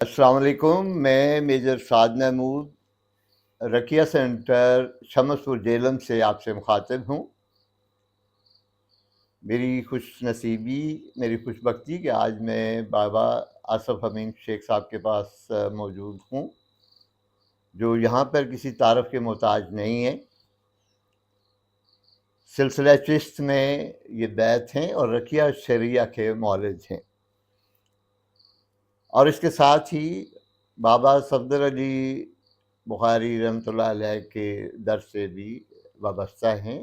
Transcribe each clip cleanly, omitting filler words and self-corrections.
السلام علیکم، میں میجر سعد محمود رقیہ سینٹر شمس پور جیلم سے آپ سے مخاطب ہوں۔ میری خوش بختی کہ آج میں بابا آصف امین شیخ صاحب کے پاس موجود ہوں، جو یہاں پر کسی تعارف کے محتاج نہیں ہیں۔ سلسلہ چشت میں یہ بیت ہیں اور رقیہ شریعہ کے مولد ہیں، اور اس کے ساتھ ہی بابا صفدر علی بخاری رحمۃ اللہ علیہ کے در سے بھی وابستہ ہیں،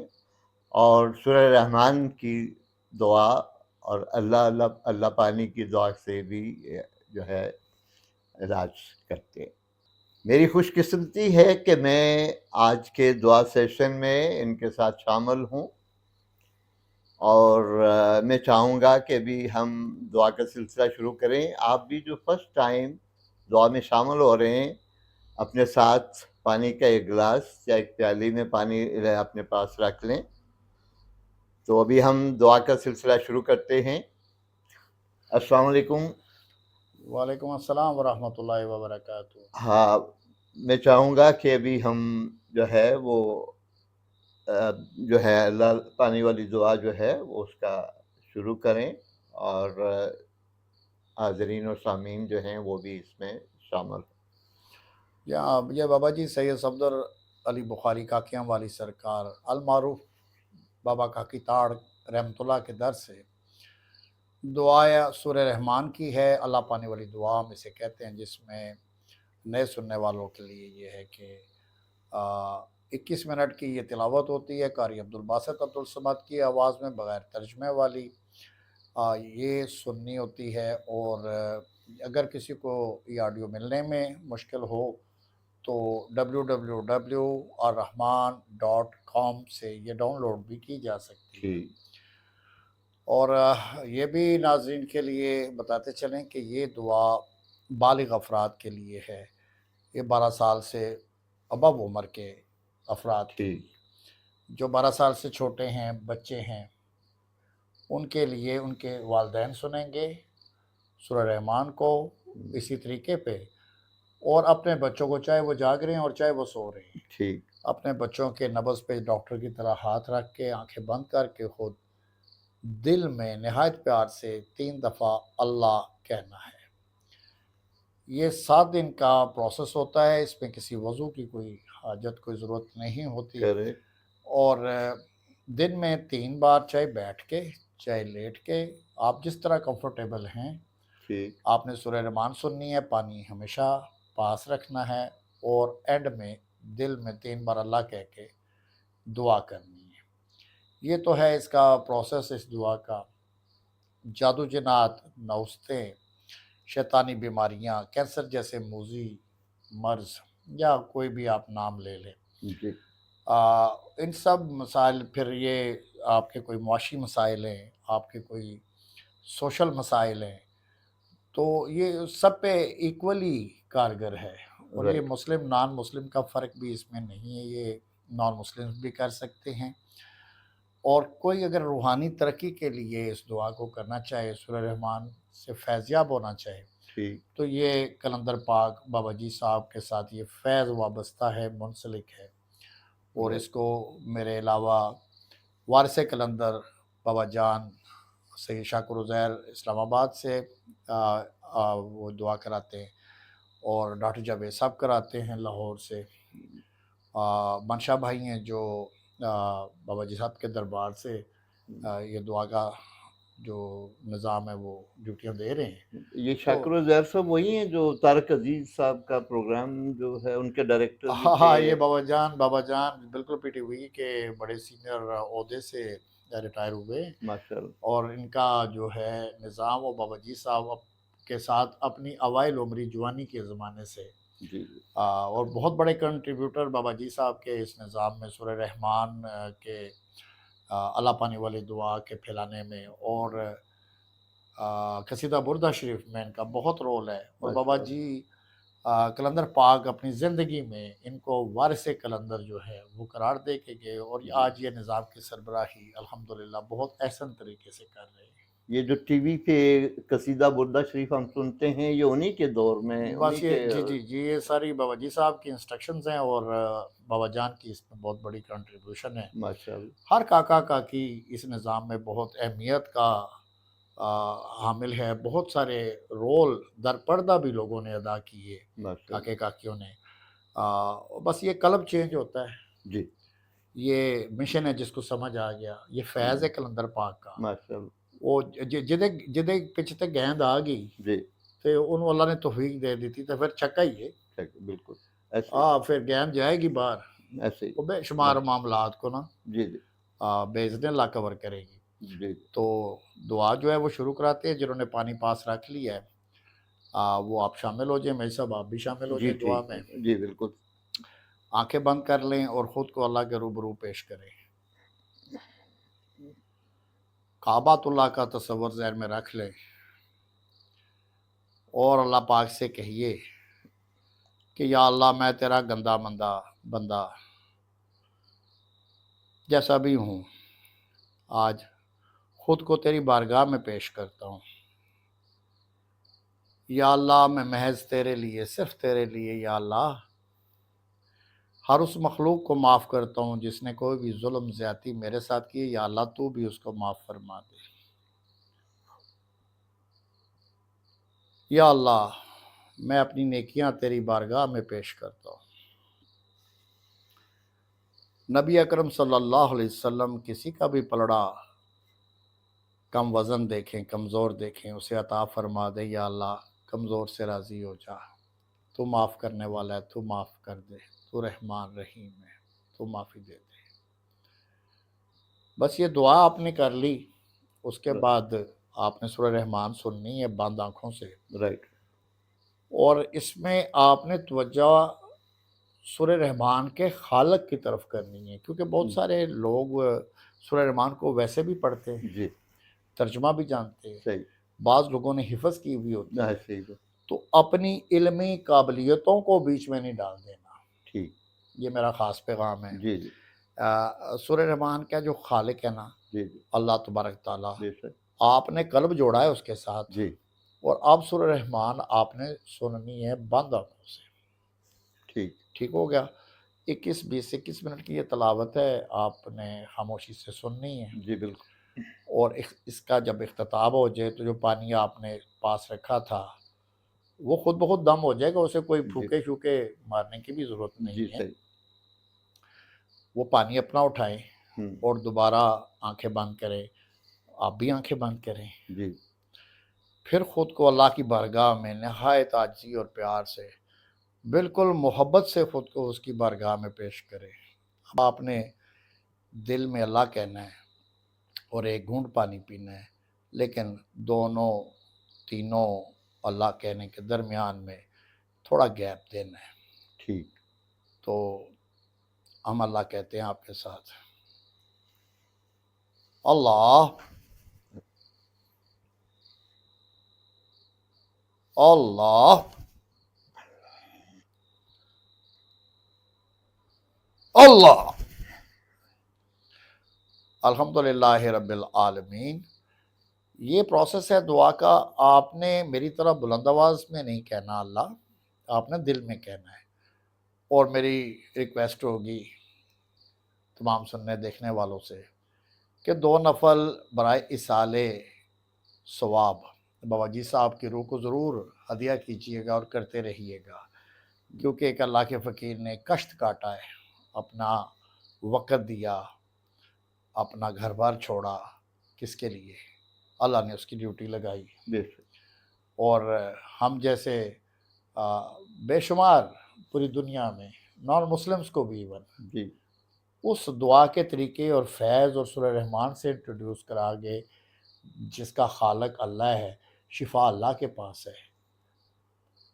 اور سورہ رحمان کی دعا اور اللہ پانی کی دعا سے بھی جو ہے علاج کرتے ہیں۔ میری خوش قسمتی ہے کہ میں آج کے دعا سیشن میں ان کے ساتھ شامل ہوں، اور میں چاہوں گا کہ بھی ہم دعا کا سلسلہ شروع کریں۔ آپ بھی جو فرسٹ ٹائم دعا میں شامل ہو رہے ہیں، اپنے ساتھ پانی کا ایک گلاس یا ایک پیالی میں پانی اپنے پاس رکھ لیں۔ تو ابھی ہم دعا کا سلسلہ شروع کرتے ہیں۔ السلام علیکم۔ وعلیکم السلام ورحمۃ اللہ وبرکاتہ۔ ہاں، میں چاہوں گا کہ ابھی ہم جو ہے وہ جو ہے اللہ پانی والی دعا جو ہے وہ اس کا شروع کریں، اور حاضرین اور سامعین جو ہیں وہ بھی اس میں شامل ہوں۔ یہ بابا جی سید صفدر علی بخاری کاکیاں والی سرکار المعروف بابا کاکی تاڑ رحمۃ اللہ کے در سے دعا سورہ رحمان کی ہے، اللہ پانے والی دعا ہم اسے کہتے ہیں، جس میں نئے سننے والوں کے لیے یہ ہے کہ 21 منٹ کی یہ تلاوت ہوتی ہے قاری عبدالباسط عبدالصمد کی آواز میں بغیر ترجمے والی۔ یہ سننی ہوتی ہے، اور اگر کسی کو یہ آڈیو ملنے میں مشکل ہو تو www.arrahman.com سے یہ ڈاؤن لوڈ بھی کی جا سکتی ہے۔ اور یہ بھی ناظرین کے لیے بتاتے چلیں کہ یہ دعا بالغ افراد کے لیے ہے، یہ 12 سال سے ابو عمر کے افراد کی، جو 12 سال سے چھوٹے ہیں، بچے ہیں، ان کے لیے ان کے والدین سنیں گے سورہ رحمان کو اسی طریقے پہ، اور اپنے بچوں کو، چاہے وہ جاگ رہے ہیں اور چاہے وہ سو رہے ہیں، اپنے بچوں کے نبض پہ ڈاکٹر کی طرح ہاتھ رکھ کے آنکھیں بند کر کے خود دل میں نہایت پیار سے 3 دفعہ اللہ کہنا ہے۔ یہ 7 دن کا پروسیس ہوتا ہے، اس میں کسی وضو کی کوئی حاجت، کوئی ضرورت نہیں ہوتی، اور دن میں 3 بار، چاہے بیٹھ کے چاہے لیٹ کے، آپ جس طرح کمفرٹیبل ہیں، آپ نے سورہ رحمان سننی ہے، پانی ہمیشہ پاس رکھنا ہے، اور اینڈ میں دل میں 3 بار اللہ کہہ کے دعا کرنی ہے۔ یہ تو ہے اس کا پروسیس، اس دعا کا۔ جادو جنات، نوستیں، شیطانی بیماریاں، کینسر جیسے موذی مرض، یا کوئی بھی آپ نام لے لیں، ان سب مسائل، پھر یہ آپ کے کوئی معاشی مسائل ہیں، آپ کے کوئی سوشل مسائل ہیں، تو یہ سب پہ ایکولی کارگر ہے، اور یہ مسلم نان مسلم کا فرق بھی اس میں نہیں ہے، یہ نان مسلم بھی کر سکتے ہیں۔ اور کوئی اگر روحانی ترقی کے لیے اس دعا کو کرنا چاہے، سورہ رحمان سے فیضیاب ہونا چاہے، تو یہ کلندر پاک بابا جی صاحب کے ساتھ یہ فیض وابستہ ہے، منسلک ہے، اور اس کو میرے علاوہ وارث کلندر بابا جان سید شاکر عزیر اسلام آباد سے وہ دعا کراتے ہیں، اور ڈاکٹر جاوید صاحب کراتے ہیں لاہور سے۔ منشا بھائی ہیں جو بابا جی صاحب کے دربار سے یہ دعا کا جو نظام ہے وہ ڈیوٹیاں دے رہے ہیں۔ یہ شاکر عزیر صاحب وہی ہیں جو طارق عزیز صاحب کا پروگرام جو ہے ان کے ڈائریکٹر؟ ہاں، یہ بابا جان بالکل پیٹی ہوئی کہ بڑے سینئر عہدے سے ریٹائر ہوئے، ماشاءاللہ، اور ان کا جو ہے نظام وہ بابا جی صاحب کے ساتھ اپنی اوائل عمری جوانی کے زمانے سے، اور بہت بڑے کنٹریبیوٹر بابا جی صاحب کے اس نظام میں، سورہ رحمان کے اللہ پانے والی دعا کے پھیلانے میں، اور قصیدہ بردہ شریف میں ان کا بہت رول ہے، اور بابا جی کلندر پاک اپنی زندگی میں ان کو وارث کلندر جو ہے وہ قرار دے کے گئے، اور آج یہ نظام کی سربراہی الحمدللہ بہت احسن طریقے سے کر رہے ہیں۔ یہ جو ٹی وی پہ قصیدہ بردہ شریف ہم سنتے ہیں یہ انہی کے دور میں بس انہی یہ کے جی یہ ساری بابا جی صاحب کی انسٹرکشنز ہیں، اور بابا جان کی اس میں بہت بڑی کنٹریبیوشن ہے۔ ماشاء اللہ ہر کاکا کاکی اس نظام میں بہت اہمیت کا حامل ہے، بہت سارے رول در پردہ بھی لوگوں نے ادا کیے، ماشاء اللہ کاکے کاکیوں نے۔ بس یہ قلب چینج ہوتا ہے، جی یہ مشن ہے جس کو سمجھ آ گیا، یہ فیض ہے کلندر پاک کا۔ ماشاء اللہ وہ جدے پچھتے گیند آ گئی جی تے انہوں اللہ نے توفیق دے دی تھی، تو پھر چھکا ہی ہے۔ بالکل ایسے پھر گیند جائے گی باہر، ایسے ہی وہ بے شمار معاملات کو نا جی جی بے اللہ کور کرے گی۔ جی تو دعا جو ہے وہ شروع کراتے ہیں، جنہوں نے پانی پاس رکھ لیا ہے وہ آپ شامل ہو جائیں، میرے صاحب آپ بھی شامل ہو جی جائیں دعا ٹھیک میں۔ جی بالکل آنکھیں بند کر لیں اور خود کو اللہ کے روبرو پیش کریں۔ کعبۃ اللہ کا تصور ذہن میں رکھ لیں اور اللہ پاک سے کہیے کہ یا اللہ میں تیرا گندا مندہ بندہ جیسا بھی ہوں، آج خود کو تیری بارگاہ میں پیش کرتا ہوں۔ یا اللہ میں محض تیرے لیے، صرف تیرے لیے یا اللہ ہر اس مخلوق کو معاف کرتا ہوں جس نے کوئی بھی ظلم زیادتی میرے ساتھ کی ہے، یا اللہ تو بھی اس کو معاف فرما دے۔ یا اللہ میں اپنی نیکیاں تیری بارگاہ میں پیش کرتا ہوں۔ نبی اکرم صلی اللہ علیہ وسلم کسی کا بھی پلڑا کم وزن دیکھیں، کمزور دیکھیں، اسے عطا فرما دے۔ یا اللہ کمزور سے راضی ہو جا، تو معاف کرنے والا ہے، تو معاف کر دے، تو رحمان رحیم ہے، تو معافی دے دے۔ بس یہ دعا آپ نے کر لی، اس کے بعد آپ نے سورہ رحمان سننی ہے بند آنکھوں سے، رائٹ اور اس میں آپ نے توجہ سورہ رحمان کے خالق کی طرف کرنی ہے، کیونکہ بہت سارے لوگ سورہ رحمان کو ویسے بھی پڑھتے ہیں، جی ترجمہ بھی جانتے ہیں، صحیح بعض لوگوں نے حفظ کی ہوئی ہوتی ہے، صحیح بات تو اپنی علمی قابلیتوں کو بیچ میں نہیں ڈال دینا۔ ٹھیک یہ میرا خاص پیغام ہے۔ جی جی سورہ رحمان کا جو خالق ہے نا جی جی اللہ تبارک تعالیٰ، بے شک آپ نے قلب جوڑا ہے اس کے ساتھ، جی اور اب سورہ رحمان آپ نے سننی ہے بند آنکھوں سے۔ ٹھیک ٹھیک ہو گیا؟ 21 منٹ کی یہ تلاوت ہے، آپ نے خاموشی سے سننی ہے، جی بالکل اور اس کا جب اختتام ہو جائے تو جو پانی آپ نے پاس رکھا تھا وہ خود بخود دم ہو جائے گا، اسے کوئی جی پھوکے شوکے مارنے کی بھی ضرورت جی نہیں ہے۔ صحیح وہ پانی اپنا اٹھائیں اور دوبارہ آنکھیں بند کریں، آپ بھی آنکھیں بند کریں، جی پھر خود کو اللہ کی بارگاہ میں نہایت عاجزی اور پیار سے، بالکل محبت سے خود کو اس کی بارگاہ میں پیش کریں۔ اب آپ نے دل میں اللہ کہنا ہے اور ایک گھونٹ پانی پینا ہے، لیکن دونوں تینوں اللہ کہنے کے درمیان میں تھوڑا گیپ دینا ہے۔ ٹھیک تو ہم اللہ کہتے ہیں آپ کے ساتھ، اللہ اللہ اللہ الحمدللہ رب العالمین۔ یہ پروسیس ہے دعا کا، آپ نے میری طرح بلند آواز میں نہیں کہنا اللہ، آپ نے دل میں کہنا ہے۔ اور میری ریکویسٹ ہوگی تمام سننے دیکھنے والوں سے کہ 2 نفل برائے اصال ثواب بابا جی صاحب کی روح کو ضرور ہدیہ کیجیے گا اور کرتے رہیے گا، کیونکہ ایک اللہ کے فقیر نے کشت کاٹا ہے، اپنا وقت دیا، اپنا گھر بار چھوڑا، کس کے لیے؟ اللہ نے اس کی ڈیوٹی لگائی، بے شک اور ہم جیسے بے شمار پوری دنیا میں نان مسلمس کو بھی ایون جی اس دعا کے طریقے اور فیض اور سورہ رحمان سے انٹروڈیوس کرا گئے، جس کا خالق اللہ ہے، شفا اللہ کے پاس ہے،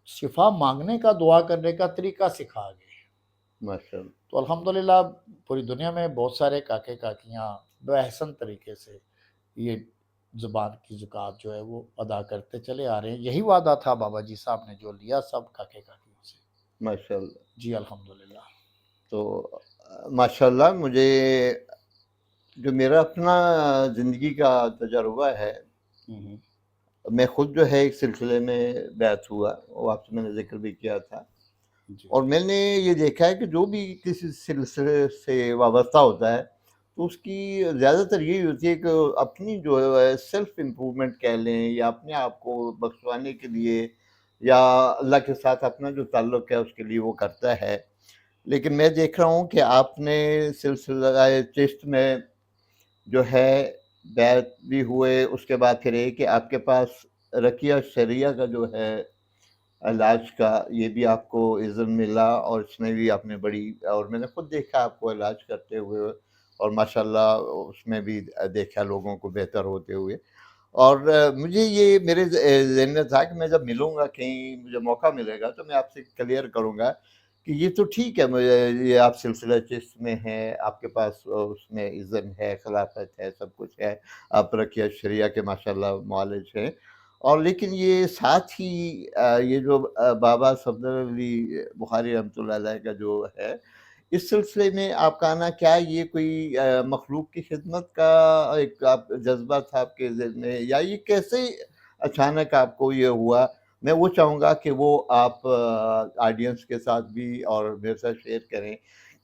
شفا مانگنے کا، دعا کرنے کا طریقہ سکھا گئے۔ ماشاء اللہ تو الحمدللہ پوری دنیا میں بہت سارے کاکے کاکیاں بحسن طریقے سے یہ زبان کی زکوٰۃ جو ہے وہ ادا کرتے چلے آ رہے ہیں۔ یہی وعدہ تھا بابا جی صاحب نے جو لیا سب کاکے کاکیوں سے۔ ماشاء اللہ جی الحمدللہ۔ تو ماشاء اللہ مجھے جو میرا اپنا زندگی کا تجربہ ہے ہوں، میں خود جو ہے ایک سلسلے میں بیعت ہوا، وہ آپ سے میں نے ذکر بھی کیا تھا، جی اور میں نے یہ دیکھا ہے کہ جو بھی کسی سلسلے سے وابستہ ہوتا ہے تو اس کی زیادہ تر یہی ہوتی ہے کہ اپنی جو ہے سیلف امپرومنٹ کہہ لیں، یا اپنے آپ کو بخشوانے کے لیے، یا اللہ کے ساتھ اپنا جو تعلق ہے اس کے لیے وہ کرتا ہے۔ لیکن میں دیکھ رہا ہوں کہ آپ نے سلسلہ چشت میں جو ہے بیعت بھی ہوئے، اس کے بعد پھر ایک کہ آپ کے پاس رقیہ شرعیہ کا جو ہے علاج کا یہ بھی آپ کو اذن ملا، اور اس میں بھی آپ نے بڑی، اور میں نے خود دیکھا آپ کو علاج کرتے ہوئے، اور ماشاءاللہ اس میں بھی دیکھا لوگوں کو بہتر ہوتے ہوئے۔ اور مجھے یہ میرے ذہن میں تھا کہ میں جب ملوں گا، کہیں مجھے موقع ملے گا تو میں آپ سے کلیئر کروں گا کہ یہ تو ٹھیک ہے، یہ آپ سلسلہ چشت میں ہیں، آپ کے پاس اس میں اذن ہے، خلافت ہے، سب کچھ ہے، آپ رقیہ شریعہ کے ماشاءاللہ معالج ہیں، اور لیکن یہ ساتھ ہی یہ جو بابا صفدر علی بخاری رحمۃ اللہ علیہ کا جو ہے، اس سلسلے میں آپ کا آنا کیا یہ کوئی مخلوق کی خدمت کا ایک آپ جذبہ تھا آپ کے ذہن میں، یا یہ کیسے اچانک آپ کو یہ ہوا؟ میں وہ چاہوں گا کہ وہ آپ آڈینس کے ساتھ بھی اور میرے ساتھ شیئر کریں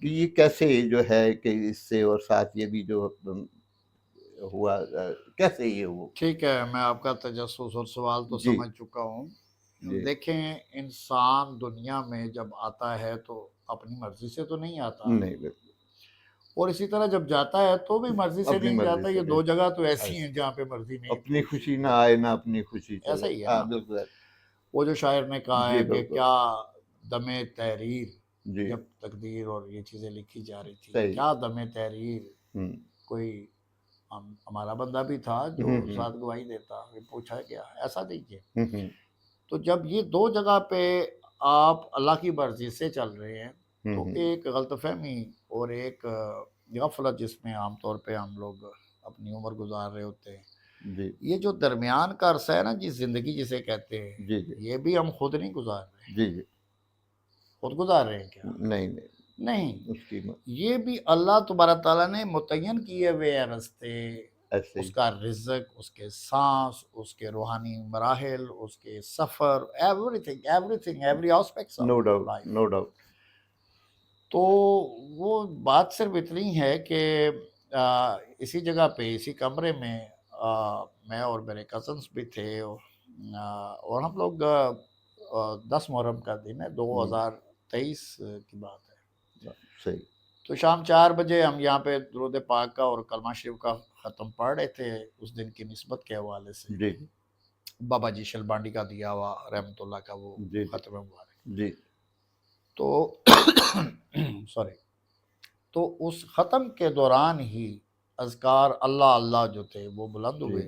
کہ یہ کیسے جو ہے کہ اس سے، اور ساتھ یہ بھی جو ہوا کیسے یہ ہو۔ ٹھیک ہے، میں آپ کا تجسس اور سوال تو جی سمجھ چکا ہوں۔ جی، دیکھیں، انسان دنیا میں جب آتا ہے تو اپنی مرضی سے تو نہیں آتا، نہیں بالکل اور اسی طرح جب جاتا ہے تو بھی مرضی سے اپنی نہیں مرضی جاتا۔ سے یہ نہیں، دو جگہ تو ایسی ہیں جہاں پہ مرضی نہیں اپنی پھولتی، خوشی نہ آئے نہ اپنی خوشی ایسا چلے، ہی ہے ہاں نا۔ بالکل وہ جو شاعر نے کہا جی ہے کہ بالکل کیا دم تحریر، جی جب تقدیر اور یہ چیزیں لکھی جا رہی تھی، صحیح، کیا دم تحریر، ہوں کوئی ہمارا بندہ بھی تھا جو ہوں ہوں ساتھ گواہی دیتا، یہ پوچھا گیا، ایسا نہیں ہے۔ ہوں تو جب یہ دو جگہ پہ آپ اللہ کی مرضی سے چل رہے ہیں تو ہوں ایک غلط فہمی اور ایک غفلت جس میں عام طور پہ ہم لوگ اپنی عمر گزار رہے ہوتے ہیں، جی یہ جو درمیان کا عرصہ ہے نا جی، زندگی جسے کہتے ہیں، جی جی یہ بھی ہم خود نہیں گزار رہے۔ جی جی، خود گزار رہے ہیں کیا؟ نہیں نہیں، نہیں، اس کی یہ بھی اللہ تبارک تعالیٰ نے متعین کیے ہوئے ہیں رستے، ایسے اس ہی، کا رزق، اس کے سانس، اس کے روحانی مراحل، اس کے سفر، every thing every aspects of no doubt life. No doubt, تو وہ بات صرف اتنی ہے کہ اسی جگہ پہ، اسی کمرے میں میں اور میرے کزنس بھی تھے، اور ہم لوگ 10 محرم کا دن ہے، 2023 کی بات ہے۔ صحیح، تو شام 4 بجے ہم یہاں پہ درود پاک کا اور کلمہ شریف کا ختم پڑھ رہے تھے اس دن کی نسبت کے حوالے سے، جی بابا جی شلبانڈی کا دیا ہوا رحمۃ اللہ کا وہ جی جی ختم مبارک۔ جی تو سوری، تو اس ختم کے دوران ہی اذکار اللہ اللہ جو تھے وہ بلند جی ہوئے،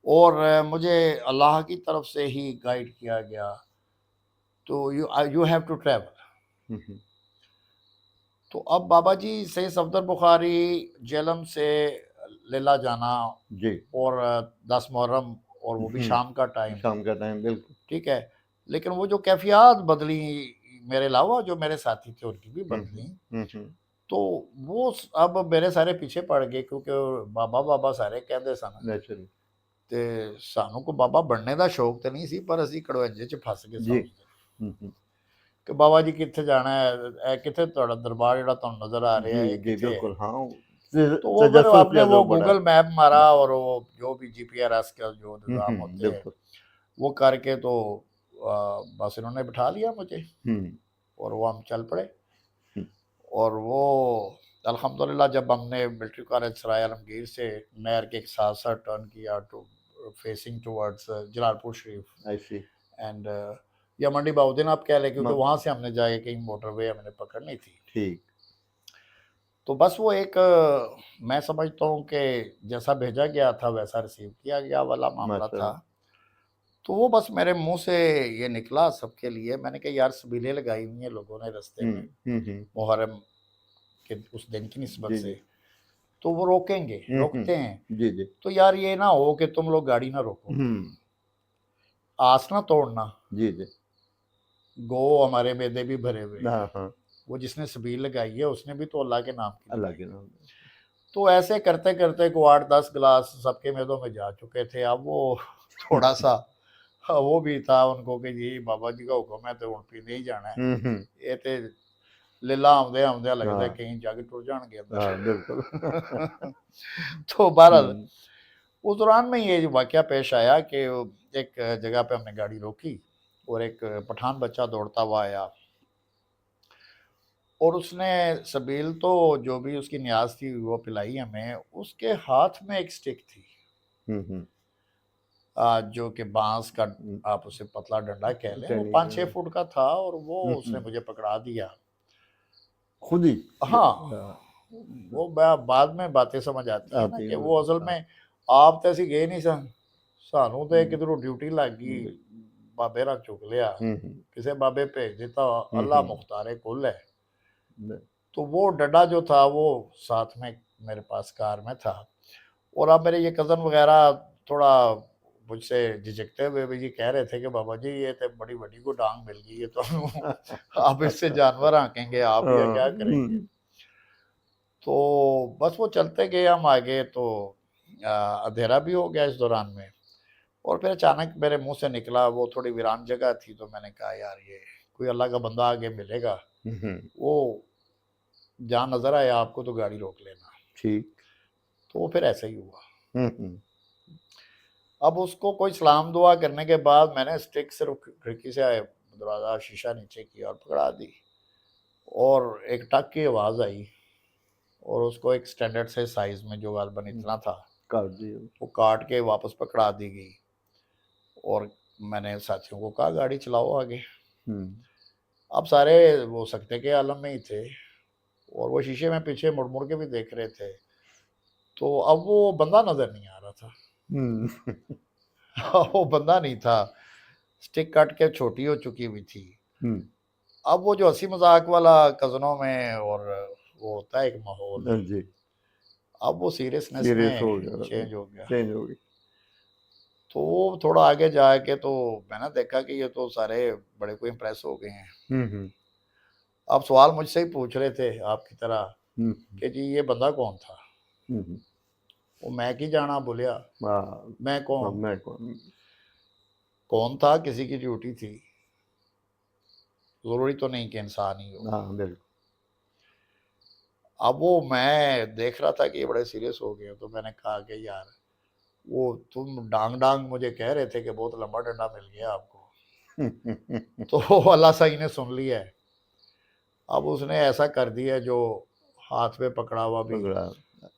اور مجھے اللہ کی طرف سے ہی گائیڈ کیا گیا، تو یو ہیو ٹو ٹریول۔ ہوں تو اب بابا جی سید صفدر بخاری جیلم سے لیلا جانا، جی، اور 10 محرم، اور وہ بھی شام کا ٹائم، شام کا ٹائم بالکل، ٹھیک ہے، لیکن وہ جو کیفیات بدلی، میرے علاوہ جو میرے ساتھی تھے ان کی بھی بدلی، ہوں تو وہ اب میرے سارے پیچھے پڑ گئے، کیونکہ بابا بابا سارے کہندے سن، نیچرلی، تے سانوں کو بابا بننے دا شوق تے نہیں سی، پر اسی کڑوینجے چ پھس گئے سا جی اس دن کہ بابا جی کتنے جانا ہے، اے کتنے تہاڈا دربار جڑا تانوں نظر آ رہا ہے جی یہ جی کتنے ہے؟ بالکل، ہاں تو وہ پھر تجسس آپ نے زیادہ وہ بڑا، گوگل میپ مارا، اور وہ جو بھی جی پی آر ایس کا جو نظام ہوتے ہیں بالکل، وہ کر کے، تو بس انہوں نے بٹھا لیا مجھے، ہوں اور وہ ہم چل پڑے۔ اور وہ الحمدللہ جب ہم نے ملٹری کالج سرائے عالمگیر سے نہر کے ایک ساتھ ساتھ ٹرن کیا ٹو فیسنگ ٹورڈز جلال پور شریف آئی سی، اینڈ یا منڈی باؤدین آپ کہہ لیں، کیونکہ وہاں سے ہم نے جائے کہیں موٹر وے ہم نے پکڑنی تھی۔ ٹھیک، تو بس وہ ایک میں سمجھتا ہوں کہ جیسا بھیجا گیا تھا ویسا ریسیو کیا گیا والا معاملہ ماشاء تھا۔ اللہ، تو وہ بس میرے منہ سے یہ نکلا سب کے لیے، میں نے کہا یار سبیلیں لگائی ہوئی ہیں لوگوں نے رستے میں محرم کے اس دن کی نسبت جی سے، جی، تو وہ روکیں گے، روکتے ہیں، جی جی، تو یار یہ نہ ہو کہ تم لوگ گاڑی نہ روکو، آس نہ توڑنا، جی جی، گو ہمارے میدے بھی بھرے ہوئے ہیں، ہاں ہاں، وہ جس نے سبیل لگائی ہے اس نے بھی تو اللہ کے نام کی اللہ لگائی کے ہے۔ نام، تو ایسے کرتے کرتے کو 8-10 گلاس سب کے میدوں میں جا چکے تھے. اب وہ تھوڑا سا وہ بھی تھا ان کو کہ جی بابا جی کا حکم ہے تو ہوں پی نہیں جانا ہے. یہ تے لیلا آمدے آمدے لگتا ہے کہیں جا کے ٹر جان گے اندر. بالکل. تو بہرحال اس دوران میں یہ واقعہ پیش آیا کہ ایک جگہ پہ ہم نے گاڑی روکی اور ایک پٹھان بچہ دوڑتا ہوا آیا اور اس نے سبیل تو جو بھی اس کی نیاز تھی وہ پلائی ہمیں. اس کے ہاتھ میں ایک سٹک تھی جو کہ بانس کا آپ اسے پتلا ڈنڈا کہہ لیں, وہ 5-6 فٹ کا تھا اور وہ اس نے مجھے پکڑا دیا خود ہی. ہاں وہ بعد میں باتیں سمجھ آتی ہیں نا کہ وہ اصل میں آپ تو اسی گئے نہیں سن, سانوں تو کدھروں ڈیوٹی لگ گئی, بابے را چک لیا, کسے بابے بھیج دیتا, اللہ مختار کل ہے. تو وہ ڈنڈا جو تھا وہ ساتھ میں میرے پاس کار میں تھا. اور اب میرے یہ کزن وغیرہ تھوڑا مجھ سے جھجکتے ہوئے بھی جی کہہ رہے تھے کہ بابا جی یہ تو بڑی بڑی کو ڈانگ مل گئی ہے تو آپ اس سے جانور آنکیں گے, آپ یا کیا کریں گے. تو بس وہ چلتے گئے ہم آگے, تو اندھیرا بھی ہو گیا اس دوران میں. اور پھر اچانک میرے منہ سے نکلا, وہ تھوڑی ویران جگہ تھی, تو میں نے کہا یار یہ کوئی اللہ کا بندہ آگے ملے گا, وہ جہاں نظر آیا آپ کو تو گاڑی روک لینا. ٹھیک. تو وہ پھر ایسا ہی ہوا. اب اس کو کوئی سلام دعا کرنے کے بعد میں نے سٹک صرف کھڑکی سے دروازہ شیشہ نیچے کیا اور پکڑا دی, اور ایک ٹک کی آواز آئی اور اس کو ایک سٹینڈرڈ سے سائز میں جو غالباً اتنا تھا وہ کاٹ کے واپس پکڑا دی گئی. اور میں نے ساتھیوں کو کہا گاڑی چلاؤ آگے. اب سارے وہ سکتے کے عالم میں ہی تھے اور وہ شیشے میں پیچھے مڑ مڑ کے بھی دیکھ رہے تھے. تو اب وہ بندہ نظر نہیں آ رہا تھا, وہ بندہ نہیں تھا, سٹک کٹ کے چھوٹی ہو چکی ہوئی تھی. اب وہ جو ہنسی مذاق والا کزنوں میں اور وہ ہوتا ہے ایک ماحول, اب وہ سیریسنس میں چینج ہو گیا. تو وہ تھوڑا آگے جا کے تو میں نے دیکھا کہ یہ تو سارے بڑے کو امپریس ہو گئے ہیں. اب سوال مجھ سے ہی پوچھ رہے تھے آپ کی طرح کہ جی یہ بندہ کون تھا. وہ میں کی جانا بولیا, میں کون تھا, کسی کی ڈیوٹی تھی, ضروری تو نہیں کہ انسان ہی ہو. اب وہ میں دیکھ رہا تھا کہ یہ بڑے سیریس ہو گئے, تو میں نے کہا کہ یار وہ تم ڈانگ ڈانگ مجھے کہہ رہے تھے کہ بہت لمبا ڈنڈا مل گیا آپ کو, تو اللہ صحیح نے سن لیا ہے. اب اس نے ایسا کر دیا جو ہاتھ پہ پکڑا ہوا بھی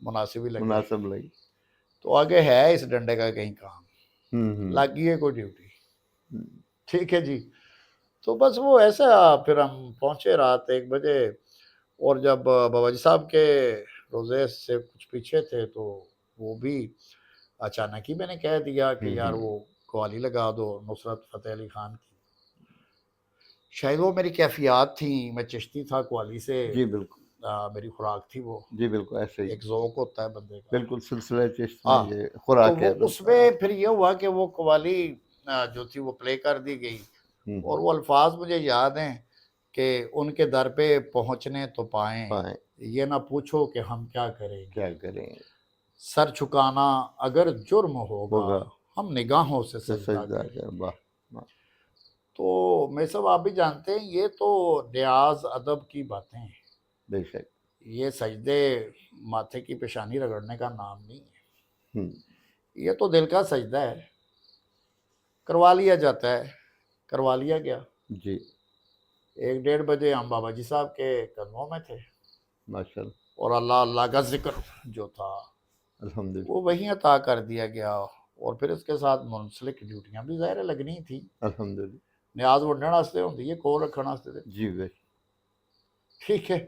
مناسب ہی لگے. تو آگے ہے اس ڈنڈے کا کہیں کام, لگ گئی ہے کوئی ڈیوٹی. ٹھیک ہے جی. تو بس وہ ایسا پھر ہم پہنچے رات 1 بجے, اور جب بابا جی صاحب کے روزے سے کچھ پیچھے تھے تو وہ بھی اچانک ہی میں نے کہہ دیا کہ یار وہ قوالی لگا دو نصرت فتح علی خان کی. شاید وہ میری کیفیات تھیں, میں چشتی تھا قوالی سے, جی بالکل میری خوراک تھی وہ. جی بالکل ایسے ہی ایک ذوق ہوتا ہے بندے کا, بالکل سلسلہ چشت میں یہ خوراک ہے. تو اس میں پھر یہ ہوا کہ وہ قوالی جو تھی وہ پلے کر دی گئی, اور وہ الفاظ مجھے یاد ہیں کہ ان کے در پہ پہنچنے تو پائیں, یہ نہ پوچھو کہ ہم کیا کریں, سر چھکانا اگر جرم ہوگا ہم نگاہوں سے سجدہ کریں. تو میں سب آپ بھی جانتے ہیں یہ تو نیاز ادب کی باتیں ہیں. بے شک یہ سجدے ماتھے کی پیشانی رگڑنے کا نام نہیں ہے, یہ تو دل کا سجدہ ہے. کروا لیا جاتا ہے, کروا لیا گیا. جی 1-1:30 بجے ہم بابا جی صاحب کے قدموں میں تھے ماشاءاللہ, اور اللہ کا ذکر جو تھا الحمدللہ وہ وہیں عطا کر دیا گیا. اور پھر اس کے ساتھ منسلک ڈیوٹیاں بھی ظاہر لگنی تھی. الحمدللہ نیاز وڈن واسطے ہوندی ہے, کول رکھن واسطے. جی بے ٹھیک ہے.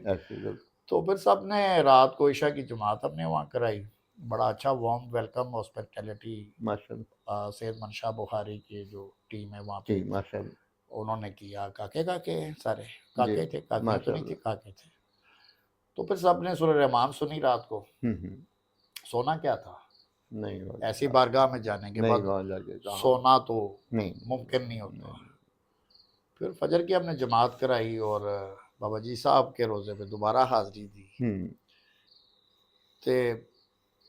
تو پھر سب نے رات کو عشاء کی جماعت ہم نے وہاں کرائی. بڑا اچھا وارم ویلکم ہاسپٹیلٹی ماشاءاللہ سید منشا بخاری کی جو ٹیم ہے وہاں پہ انہوں نے کیا. کاکے سارے کاکے تھے, کاکیاں تو نہیں تھے, کاکے تھے. تو پھر سب نے سورہ رحمان سنی رات کو. سونا کیا تھا, ایسی بارگاہ میں جانے کے بعد سونا تو ممکن نہیں ہوتا. پھر فجر کی ہم نے جماعت کرائی اور بابا جی صاحب کے روزے پہ دوبارہ حاضری دی. ਤੇ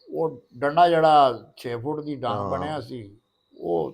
ਉਹ ਡੰਡਾ ਜਿਹੜਾ 6 ਫੁੱਟ ਦੀ ਡਾਂਗ ਬਣਿਆ ਹਾਂ ਸੀ, ਉਹ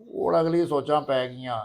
ਉਹ ਅਗਲੀ ਸੋਚਾਂ ਪੈ ਗਈਆਂ,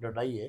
ਡੰਡਾ ਹੀ ਹੈ,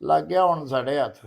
ਲੱਗ ਗਿਆ ਹੁਣ ਸਾਡੇ ਹੱਥ,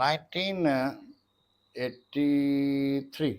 1983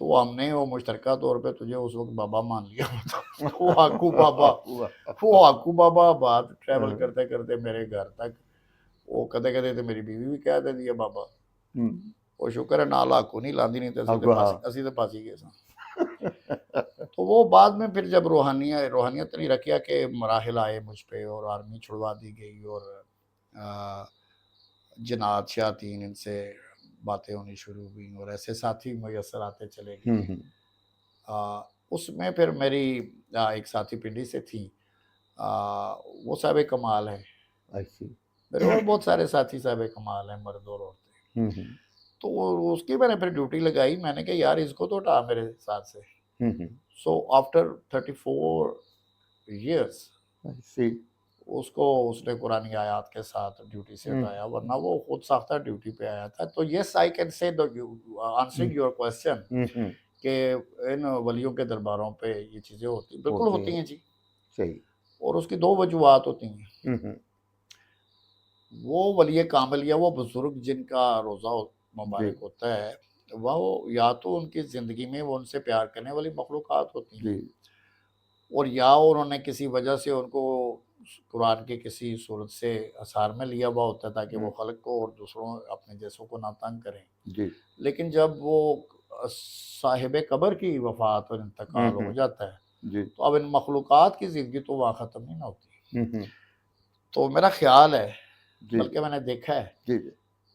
تو ہم نے وہ مشترکہ طور پہ تجھے اس وقت بابا مان لیا تھا، وہ آکو بابا، وہ آکو بابا بات ٹریول کرتے کرتے میرے گھر تک، وہ کدے کدے تو میری بیوی بھی کہہ دے دیا بابا، وہ شکر ہے نال آکو نہیں لاندی، نہیں تو اسی تو پاسی گئے ساں۔ تو وہ بعد میں پھر جب روحانیت نہیں رکھیا کہ مراحل آئے مجھ پہ اور آرمی چھڑوا دی گئی اور جنات شیاطین ان سے باتیں ہونی شروع ہوئیں اور ایسے ساتھی میسر آتے چلے گئے، اس میں پھر میری ایک ساتھی پنڈی سے تھی، وہ صاحب کمال ہے، میرے اور بہت سارے ساتھی صاحب کمال ہیں، مرد اور عورتیں، تو اس کی میں نے پھر ڈیوٹی لگائی، میں نے کہا یار اس کو تو ہٹا میرے ساتھ سے۔ سو آفٹر 34 years اس نے قرآن آیات کے ساتھ ڈیوٹی سے ہٹایا، ورنہ وہ خود ساختہ ڈیوٹی پہ آیا تھا۔ تو yes I can say answering your question کہ ان ولیوں کے درباروں پہ یہ چیزیں ہوتی بالکل ہوتی ہیں جی، اور اس کی دو وجوہات ہوتی ہیں۔ وہ ولی کامل یا وہ بزرگ جن کا روزہ مبارک ہوتا ہے، وہ یا تو ان کی زندگی میں وہ ان سے پیار کرنے والی مخلوقات ہوتی ہیں، اور یا انہوں نے کسی وجہ سے ان کو قرآن کے کسی صورت سے اثار میں لیا ہوا ہوتا ہے تاکہ وہ خلق کو اور دوسروں اپنے جیسوں کو نہ تنگ کریں۔ لیکن جب وہ صاحب قبر کی وفات اور انتقال ہو جاتا ہے تو اب ان مخلوقات کی زندگی تو وہاں ختم نہیں نہ ہوتی۔ تو میرا خیال ہے، بلکہ میں نے دیکھا ہے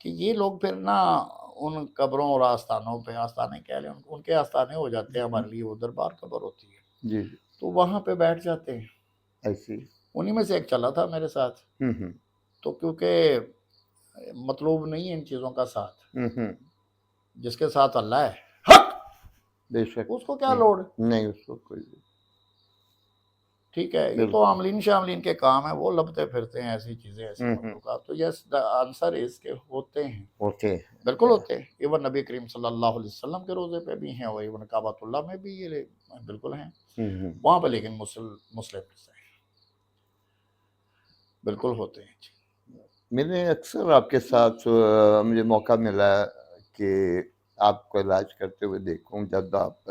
کہ یہ لوگ پھر نا ان قبروں اور آستانوں پہ، آستانے کہہ لیں ان کے آستانے ہو جاتے ہیں ہمارے لیے، وہ دربار قبر ہوتی ہے، تو وہاں پہ بیٹھ جاتے ہیں۔ انہی میں سے ایک چلا تھا میرے ساتھ، تو کیونکہ مطلوب نہیں ہے ان چیزوں کا ساتھ، جس کے ساتھ اللہ ہے حق، بے شک اس کو کیا لوڑ، نہیں اس کو کوئی، ٹھیک ہے، یہ تو عاملین شاملین کے کام ہے، وہ لبتے پھرتے ہیں ایسی چیزیں ایسی مخلوقات۔ تو یس دا آنسر از کہ ہوتے ہیں، بالکل ہوتے ہیں، ایون نبی کریم صلی اللہ علیہ وسلم کے روزے پہ بھی ہیں، اور ایون کعبۃ اللہ میں بھی یہ بالکل ہیں وہاں پہ، لیکن مسلم بالکل ہوتے ہیں۔ میں نے اکثر آپ کے ساتھ مجھے موقع ملا کہ آپ کو علاج کرتے ہوئے دیکھوں، جب آپ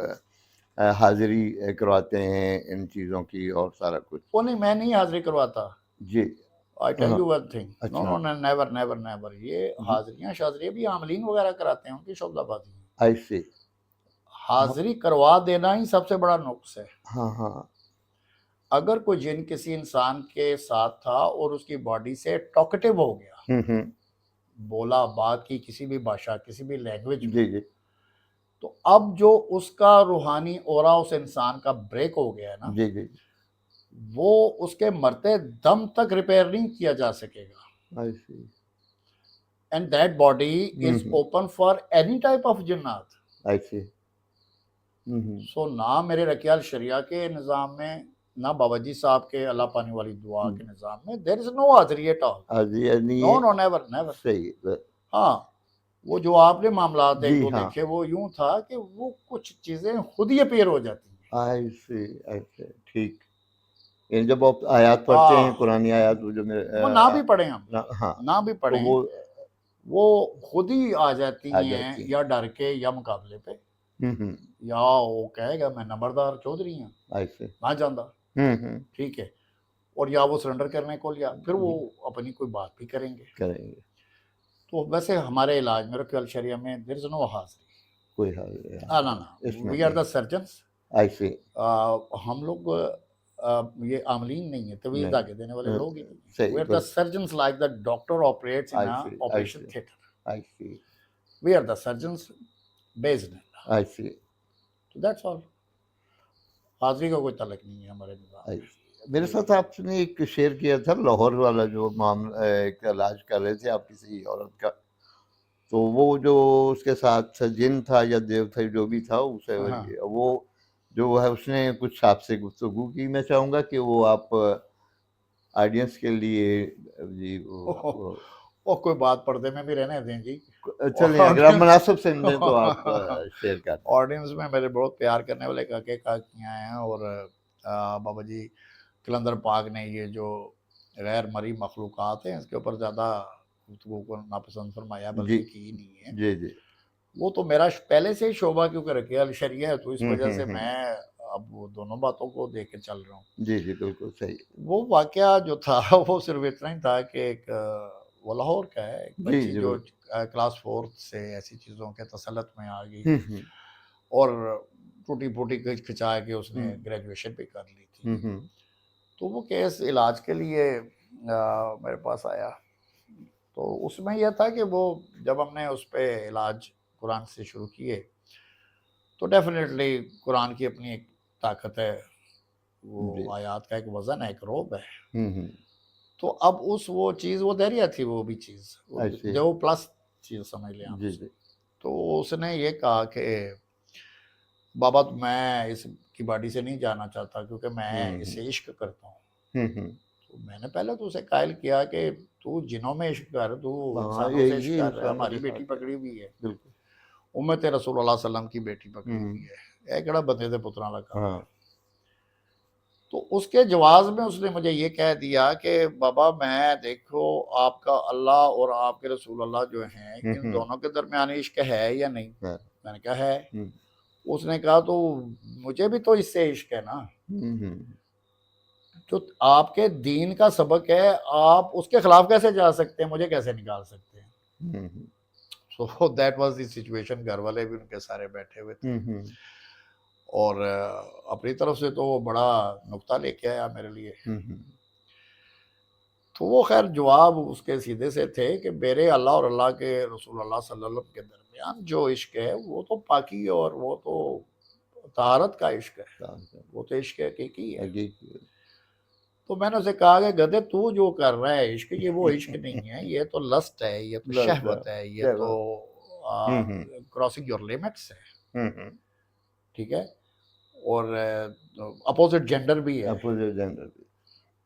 حاضری کرواتے ہیں ان چیزوں کی اور سارا کچھ۔ وہ نہیں، میں نہیں حاضری کرواتا جی، I tell you one thing, no, never، یہ حاضریاں شاضریاں بھی عاملین وغیرہ کراتے ہیں، ان کی شعبہ بازی ہے، ایسے حاضری کروا دینا ہی سب سے بڑا نقص ہے۔ ہاں اگر کوئی جن کسی انسان کے ساتھ تھا اور اس کی باڈی سے ٹاکٹیو ہو گیا، بولا بات کی کسی بھی بھاشا کسی بھی لینگویج میں، تو اب جو اس کا روحانی اورا اس انسان کا بریک ہو گیا ہے نا، وہ اس کے مرتے دم تک ریپیئر نہیں کیا جا سکے گا، and that body is open for any type of جنات۔ سو نہ میرے رکیال شریعہ کے نظام میں، نہ بابا جی صاحب کے اللہ پانے والی دعا کے نظام میں there is no حاضری at all، no never۔ ہاں، وہ جو آپ نے معاملات ایک دو دیکھے وہ یوں تھا کہ وہ کچھ چیزیں خود ہی اپیئر ہو جاتی ہیں۔ ایسے ٹھیک، جب آپ آیات پڑھتے ہیں قرآنی آیات، جو وہ نہ بھی پڑھیں ہم، نہ بھی پڑھیں، وہ خود ہی آ جاتی ہیں، یا ڈر کے یا مقابلے پہ، یا وہ کہے گا میں نمبردار چودھری ہوں نہ جاندہ، ٹھیک ہے، اور یا وہ سرنڈر کرنے کو لیا، پھر وہ اپنی کوئی بات بھی کریں گے۔ تو ویسے ہمارے علاج میں رکیال شریعہ میں there is no حاضری، کوئی حاضری، نہ we are the surgeons، ہم لوگ یہ عاملین نہیں ہیں، طویل دھاگے دینے والے لوگ ہی نہیں ہیں، we are the surgeons like the doctor operates in a operation theater، we are the surgeons based in that، so that's all، حاضری کا کوئی تعلق نہیں ہے ہمارے نظام۔ میرے ساتھ آپ نے ایک شیئر کیا تھا لاہور والا، جو معاملہ ایک علاج کر رہے تھے آپ کسی عورت کا، تو وہ جو اس کے ساتھ جن تھا یا دیو تھا جو بھی تھا، اسے وہ جو ہے اس نے کچھ آپ سے گفتگو کی، میں چاہوں گا کہ وہ آپ آڈینس کے لیے جی وہ کوئی بات پردے میں بھی رہنے دیں جی، چلیں اگر آپ مناسب سمجھیں تو آپ شیئر کر دیں۔ آڈینس میں میرے بہت پیار کرنے والے کاکے کاکیاں ہیں، اور بابا جی کلندر پاک نے یہ جو غیر مری مخلوقات ہیں اس کے اوپر زیادہ گفتگو کو ناپسند فرمایا، بلکہ کی نہیں ہے۔ وہ تو میرا پہلے سے ہی شعبہ کیونکہ رقیہ الشریعہ ہے، تو اس وجہ سے میں اب وہ دونوں باتوں کو دیکھ کے چل رہا ہوں. جی جی بالکل صحیح. وہ واقعہ جو تھا وہ صرف اتنا ہی تھا کہ ایک وہ لاہور کا ہے، ایک جی بچی جی جو بالکل. کلاس 4 سے ایسی چیزوں کے تسلط میں آ گئی ہوں ہوں اور ٹوٹی پھوٹی کھچا کے اس نے ہوں گریجویشن بھی کر لی تھی. ہوں ہوں تو وہ کیس علاج کے لیے میرے پاس آیا. تو اس میں یہ تھا کہ وہ جب ہم نے اس پہ علاج قرآن سے شروع کیے تو ڈیفینیٹلی قرآن کی اپنی ایک طاقت ہے، جی. وہ آیات کا ایک وزن ہے، ایک روب ہے. ہوں. تو اب وہ چیز وہ دہریہ تھی، وہ بھی چیز ایسے. جو پلس چیز سمجھ لیں آپ جی اسے. جی. تو اس نے یہ کہا کہ بابا میں اس کی باڈی سے نہیں جانا چاہتا کیونکہ میں اسے عشق کرتا ہوں. تو میں نے پہلے تو اسے قائل کیا کہ تو جنوں میں عشق کر، تو انسانوں سے عشق یہ کر رہا ہے. انسانوں ہماری کے بیٹی ساتھ ہے. پکڑی ہوئی ہے، بالکل. امت رسول اللہ صلی اللہ علیہ وسلم کی بیٹی پکڑی ہوئی ہے، اے کڑا بندے دے پتراں لگا. ہاں. تو اس کے جواز میں اس نے مجھے یہ کہہ دیا کہ بابا میں دیکھو آپ کا اللہ اور آپ کے رسول اللہ جو ہیں ان دونوں کے درمیان عشق ہے یا نہیں؟ میں نے کہا ہے. اس نے کہا تو مجھے بھی تو اس سے عشق ہے نا. جو آپ کے دین کا سبق ہے آپ اس کے خلاف کیسے جا سکتے ہیں، مجھے کیسے نکال سکتے ہیں؟ So that was the situation. گھر والے بھی ان کے سارے بیٹھے ہوئے تھے اور اپنی طرف سے تو وہ بڑا نقطہ لے کے آیا میرے لیے. تو وہ خیر جواب اس کے سیدھے سے تھے کہ میرے اللہ اور اللہ کے رسول اللہ صلی اللہ علیہ وسلم کے درمیان جو عشق ہے وہ تو پاکی اور وہ تو طہارت کا عشق ہے، وہ تو عشق حقیقی ہے. تو میں نے اسے کہا کہ گدھے تو جو کر رہا ہے عشق، یہ وہ عشق نہیں ہے، یہ تو لسٹ ہے، یہ تو شہوت ہے، یہ تو کراسنگ یور لمٹس ہے. ٹھیک ہے، اور اپوزٹ جینڈر بھی ہے.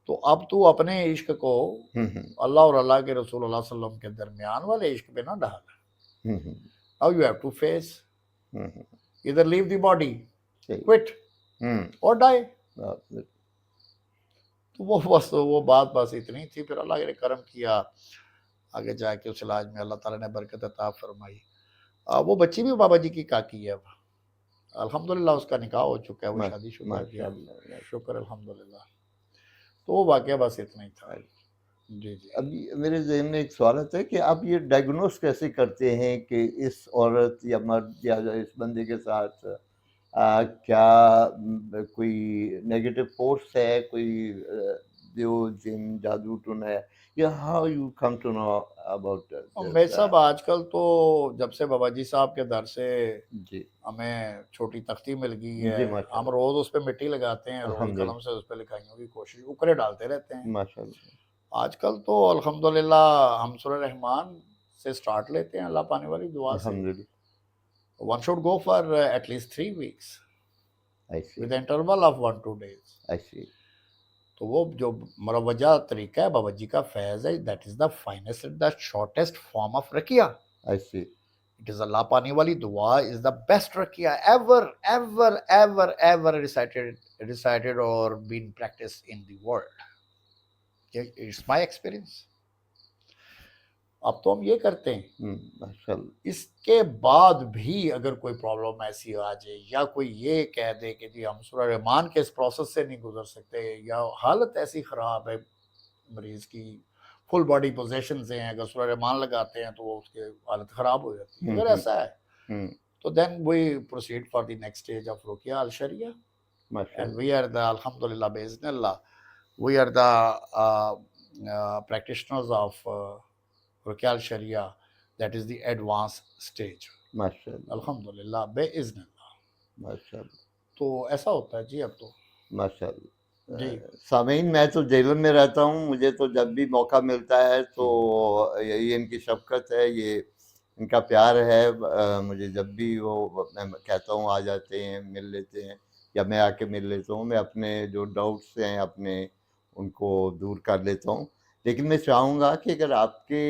تو اب تو اپنے عشق کو اللہ اور اللہ کے رسول اللہ صلی اللہ علیہ وسلم کے درمیان والے عشق پہ نہ ڈال. Now you have to face, either leave the body, quit or die. تو وہ بس وہ بات بس اتنی تھی. پھر اللہ نے کرم کیا، آگے جا کے اس علاج میں اللہ تعالیٰ نے برکت عطا فرمائی. وہ بچی بھی بابا جی کی کاکی ہے. اب الحمدللہ اس کا نکاح ہو چکا ہے، وہ شادی شدہ بھی ہے، شکر الحمدللہ. تو وہ واقعہ بس اتنا ہی تھا. جی جی. ابھی میرے ذہن میں ایک سوال آتا ہے کہ آپ یہ ڈائگنوز کیسے کرتے ہیں کہ اس عورت یا مرد یا اس بندے کے ساتھ کیا کوئی نیگیٹو فورس ہے، کوئی دیو جن جادو ٹون ہے، یا how you come to know about? میرے صاحب آج کل تو جب سے بابا جی صاحب کے در سے جی ہمیں چھوٹی تختی مل گئی ہے، جی ماشاء ہم اللہ روز اس پہ مٹی لگاتے ہیں، روز قلم سے اس پہ لکھائیوں کی کوشش اکرے ڈالتے رہتے ہیں. ماشاء اللہ. آج کل تو الحمدللہ ہم سورہ رحمان سے سٹارٹ لیتے ہیں اللہ پانے والی دعا سے. الحمدللہ. One should go for at least 3 weeks I see. with an interval of 1-2 days. I see. تو وہ جو مروجہ طریقہ ہے بابا جی کا فیض ہے، that is the finest and the shortest form of Ruqaiya. I see. It is اللہ پانے والی دعا is the best Ruqaiya ever recited or been practiced in the world. It's my experience. اب تو ہم یہ کرتے ہیں. ماشاء اللہ. اس کے بعد بھی اگر کوئی پرابلم ایسی آ جائے یا کوئی یہ کہہ دے کہ جی ہم سورہ رحمان کے اس پروسیس سے نہیں گزر سکتے، یا حالت ایسی خراب ہے مریض کی، فل باڈی پوزیشنز ہیں، اگر سورہ رحمان لگاتے ہیں تو وہ اس کی حالت خراب ہو جاتی ہے، اگر ایسا ہے تو then we proceed for the next stage of رقیہ الشریعہ. اینڈ وی آر دا الحمدللہ باذن اللہ we are the practitioners of رقیہ الشریعہ. That is the advanced stage. ماشاء اللہ. الحمدللہ باذن اللہ. ماشاء اللہ. تو ایسا ہوتا ہے جی. اب تو ماشاء اللہ. جی سامعین، میں تو جیلن میں رہتا ہوں، مجھے تو جب بھی موقع ملتا ہے تو یہ ان کی شفقت ہے، یہ ان کا پیار ہے. مجھے جب بھی وہ میں کہتا ہوں آ جاتے ہیں، مل لیتے ہیں، یا میں آ کے مل لیتا ہوں. میں اپنے جو ڈاؤٹس ہیں اپنے ان کو دور کر لیتا ہوں. لیکن میں چاہوں گا کہ اگر آپ کے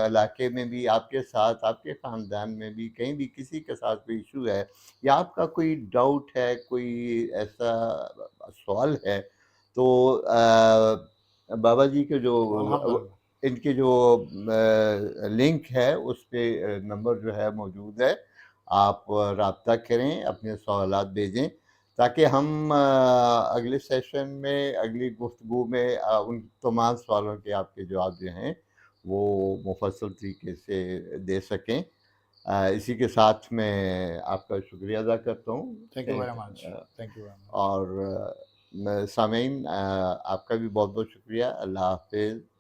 علاقے میں بھی، آپ کے ساتھ، آپ کے خاندان میں بھی کہیں بھی کسی کے ساتھ کوئی ایشو ہے، یا آپ کا کوئی ڈاؤٹ ہے، کوئی ایسا سوال ہے، تو بابا جی کے جو ان کی جو لنک ہے اس پہ نمبر جو ہے موجود ہے، آپ رابطہ کریں، اپنے سوالات بھیجیں تاکہ ہم اگلے سیشن میں، اگلی گفتگو میں ان تمام سوالوں کے آپ کے جواب جو ہیں وہ مفصل طریقے سے دے سکیں۔ اسی کے ساتھ میں آپ کا شکریہ ادا کرتا ہوں، thank you very much, thank you very much. اور سامعین آپ کا بھی بہت بہت شکریہ۔ اللہ حافظ۔